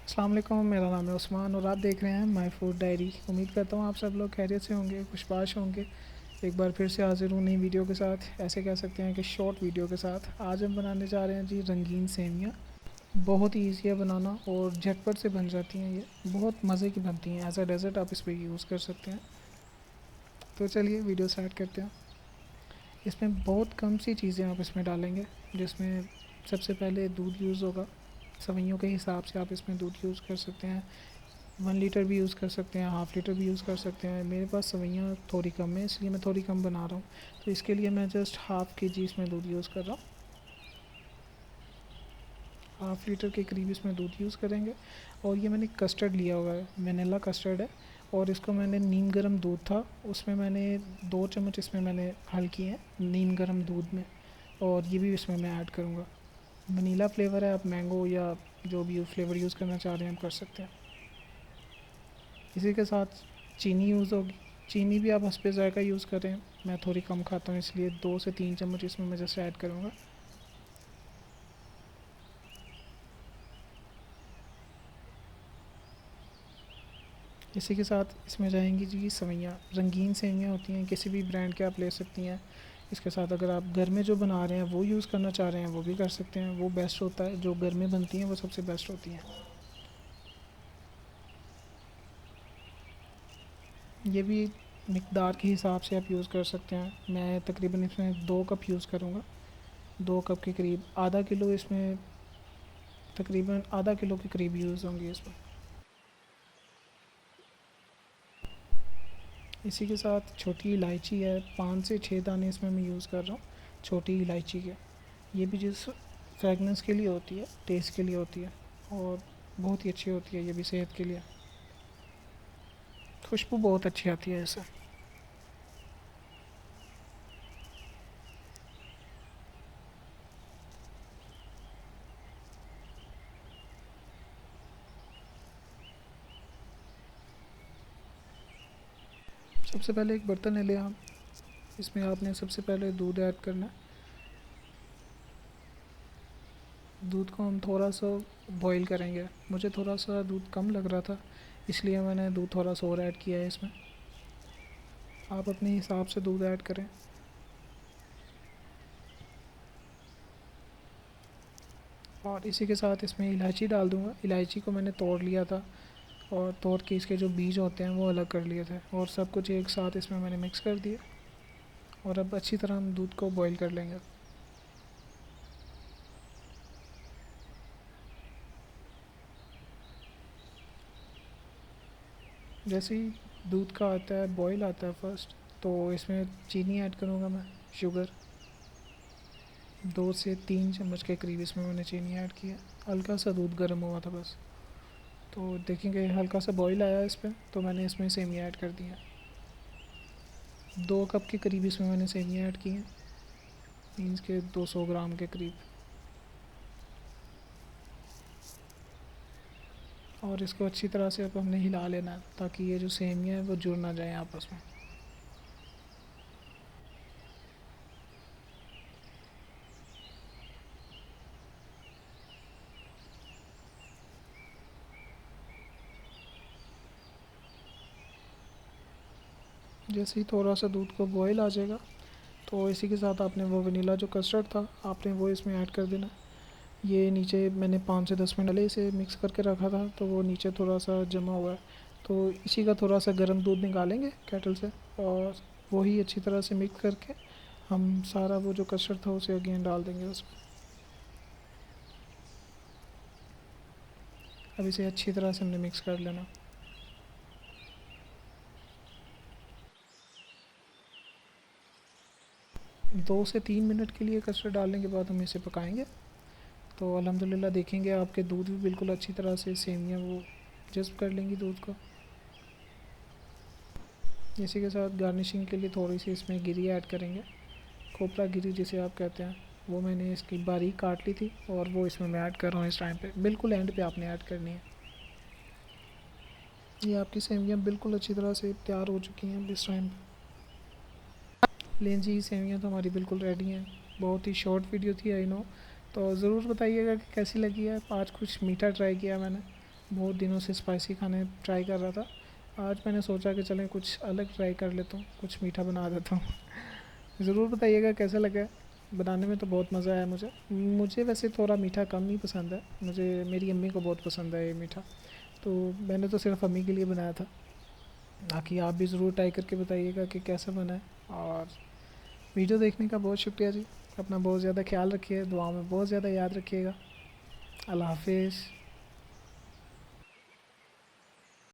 अस्सलाम वालेकुम, मेरा नाम है उस्मान और आप देख रहे हैं माय फूड डायरी। उम्मीद करता हूँ आप सब लोग खैरियत से होंगे, खुशबाश होंगे। एक बार फिर से हाज़िर हूँ नई वीडियो के साथ, ऐसे कह सकते हैं कि शॉर्ट वीडियो के साथ। आज हम बनाने जा रहे हैं जी रंगीन सेवियाँ। बहुत ही ईजी है बनाना और झटपट से बन जाती हैं। ये बहुत मज़े की बनती हैं, एज अ डेज़र्ट आप इस पर यूज़ कर सकते हैं। तो चलिए वीडियो स्टार्ट करते हैं। इसमें बहुत कम सी चीज़ें आप इसमें डालेंगे, जिसमें सबसे पहले दूध यूज़ होगा। सवैयों के हिसाब से आप इसमें दूध यूज़ कर सकते हैं। 1 लीटर भी यूज़ कर सकते हैं, हाफ़ लीटर भी यूज़ कर सकते हैं। मेरे पास सवैयाँ थोड़ी कम है, इसलिए मैं थोड़ी कम बना रहा हूँ। तो इसके लिए मैं जस्ट हाफ़ केजी इसमें दूध यूज़ कर रहा हूँ। हाफ़ लीटर के करीब इसमें दूध यूज़ करेंगे। और ये मैंने कस्टर्ड लिया हुआ है, वनीला कस्टर्ड है। और इसको मैंने नीम गर्म दूध था, उसमें मैंने 2 चम्मच इसमें मैंने हल किए हैं नीम गर्म दूध में। और ये भी इसमें मैं ऐड करूँगा। वनीला फ्लेवर है, आप मैंगो या जो भी फ्लेवर यूज़ करना चाह रहे हैं आप कर सकते हैं। इसी के साथ चीनी यूज़ होगी। चीनी भी आप हस्बे ज़ायक़ा यूज़ करें, मैं थोड़ी कम खाता हूँ इसलिए 2 से 3 चम्मच इसमें मैं जस्ट ऐड करूँगा। इसी के साथ इसमें जाएंगी जी सवैयाँ। रंगीन सेवियाँ होती हैं, किसी भी ब्रांड के आप ले सकती हैं। इसके साथ अगर आप घर में जो बना रहे हैं वो यूज़ करना चाह रहे हैं वो भी कर सकते हैं, वो बेस्ट होता है। जो घर में बनती हैं वो सबसे बेस्ट होती हैं। ये भी मिकदार के हिसाब से आप यूज़ कर सकते हैं। मैं तकरीबन इसमें 2 कप यूज़ करूँगा। 2 कप के करीब, आधा किलो इसमें, तकरीबन आधा किलो के करीब यूज़ होंगे इसमें। इसी के साथ छोटी इलायची है, 5 से 6 दाने इसमें मैं यूज़ कर रहा हूँ छोटी इलायची के। ये भी जिस फ्रेगनेंस के लिए होती है, टेस्ट के लिए होती है और बहुत ही अच्छी होती है ये भी सेहत के लिए। खुशबू बहुत अच्छी आती है इससे। सबसे पहले एक बर्तन ले लें आप, इसमें आपने सबसे पहले दूध ऐड करना है। दूध को हम थोड़ा सा बॉईल करेंगे। मुझे थोड़ा सा दूध कम लग रहा था, इसलिए मैंने दूध थोड़ा सा और ऐड किया है इसमें। आप अपने हिसाब से दूध ऐड करें। और इसी के साथ इसमें इलायची डाल दूँगा। इलायची को मैंने तोड़ लिया था और तोड़ के इसके जो बीज होते हैं वो अलग कर लिए थे और सब कुछ एक साथ इसमें मैंने मिक्स कर दिया। और अब अच्छी तरह हम दूध को बॉईल कर लेंगे। जैसे ही दूध का आता है, बॉईल आता है फर्स्ट, तो इसमें चीनी ऐड करूँगा मैं, शुगर। 2 से 3 चम्मच के करीब इसमें मैंने चीनी ऐड किया। हल्का सा दूध गर्म हुआ था बस। तो देखेंगे हल्का सा बॉईल आया इस पर, तो मैंने इसमें सेमिया ऐड कर दिया। 2 कप के करीब इसमें मैंने सेमिया ऐड की हैं, मीन्स के 200 ग्राम के करीब। और इसको अच्छी तरह से अब हमने हिला लेना है ताकि ये जो सेमिया है वो जुड़ ना जाए आपस में। जैसे ही थोड़ा सा दूध को बॉईल आ जाएगा, तो इसी के साथ आपने वो वनीला जो कस्टर्ड था आपने वो इसमें ऐड कर देना। ये नीचे मैंने 5 से 10 मिनट पहले इसे मिक्स करके रखा था, तो वो नीचे थोड़ा सा जमा हुआ है। तो इसी का थोड़ा सा गर्म दूध निकालेंगे केटल से और वही अच्छी तरह से मिक्स करके हम सारा वो जो कस्टर्ड था उसे अगेन डाल देंगे उसमें। अब इसे अच्छी तरह से हमने मिक्स कर लेना। 2 से 3 मिनट के लिए कस्टर्ड डालने के बाद हम इसे पकाएंगे। तो अल्हम्दुलिल्लाह देखेंगे आपके दूध भी बिल्कुल अच्छी तरह से सेमियाँ वो जज़्ब कर लेंगी दूध को। इसी के साथ गार्निशिंग के लिए थोड़ी सी इसमें गिरी ऐड करेंगे, खोपरा गिरी जिसे आप कहते हैं। वो मैंने इसकी बारीक काट ली थी और वो इसमें मैं ऐड कर रहा हूँ इस टाइम पे। बिल्कुल एंड पे आपने ऐड करनी है। ये आपकी सेवियाँ बिल्कुल अच्छी तरह से तैयार हो चुकी हैं इस टाइम पे। लें जी, सेवियाँ तो हमारी बिल्कुल रेडी हैं। बहुत ही शॉर्ट वीडियो थी, आई नो। तो ज़रूर बताइएगा कि कैसी लगी है। आज कुछ मीठा ट्राई किया मैंने, बहुत दिनों से स्पाइसी खाने ट्राई कर रहा था। आज मैंने सोचा कि चलें कुछ अलग ट्राई कर लेता हूँ, कुछ मीठा बना देता हूँ। ज़रूर बताइएगा कैसा लगा। बनाने में तो बहुत मज़ा आया मुझे। मुझे वैसे थोड़ा मीठा कम ही पसंद है, मुझे मेरी अम्मी को बहुत पसंद है ये मीठा, तो मैंने तो सिर्फ अम्मी के लिए बनाया था। बाकी आप भी ज़रूर ट्राई करके बताइएगा कि कैसा बना है। और वीडियो देखने का बहुत शुक्रिया जी। अपना बहुत ज़्यादा ख्याल रखिए, दुआ में बहुत ज़्यादा याद रखिएगा। अल्लाह हाफिज़।